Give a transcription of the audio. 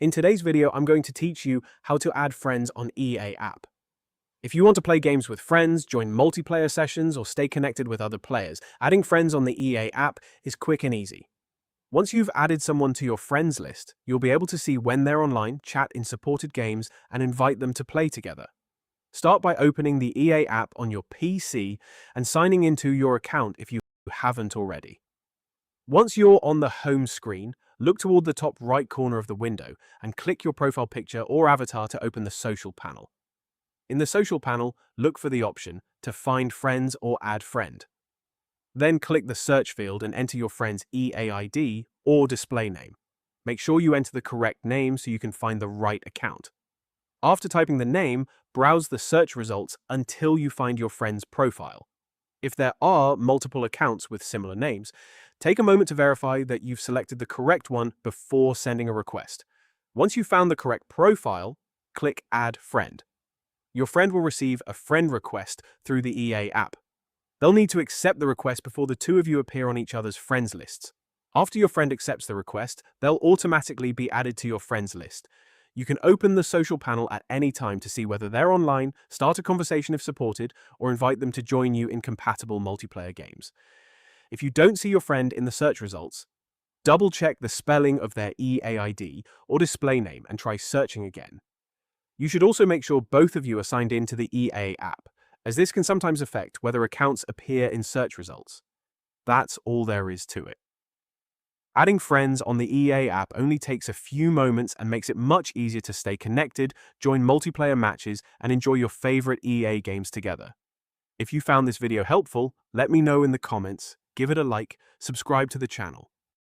In today's video, I'm going to teach you how to add friends on EA app. If you want to play games with friends, join multiplayer sessions, or stay connected with other players, adding friends on the EA app is quick and easy. Once you've added someone to your friends list, you'll be able to see when they're online, chat in supported games, and invite them to play together. Start by opening the EA app on your PC and signing into your account if you haven't already. Once you're on the home screen, look toward the top right corner of the window and click your profile picture or avatar to open the social panel. In the social panel, look for the option to find friends or add friend. Then click the search field and enter your friend's EAID or display name. Make sure you enter the correct name so you can find the right account. After typing the name, browse the search results until you find your friend's profile. If there are multiple accounts with similar names, take a moment to verify that you've selected the correct one before sending a request. Once you've found the correct profile, click Add Friend. Your friend will receive a friend request through the EA app. They'll need to accept the request before the two of you appear on each other's friends lists. After your friend accepts the request, they'll automatically be added to your friends list. You can open the social panel at any time to see whether they're online, start a conversation if supported, or invite them to join you in compatible multiplayer games. If you don't see your friend in the search results, double-check the spelling of their EAID or display name and try searching again. You should also make sure both of you are signed in to the EA app, as this can sometimes affect whether accounts appear in search results. That's all there is to it. Adding friends on the EA app only takes a few moments and makes it much easier to stay connected, join multiplayer matches, and enjoy your favorite EA games together. If you found this video helpful, let me know in the comments, give it a like, subscribe to the channel.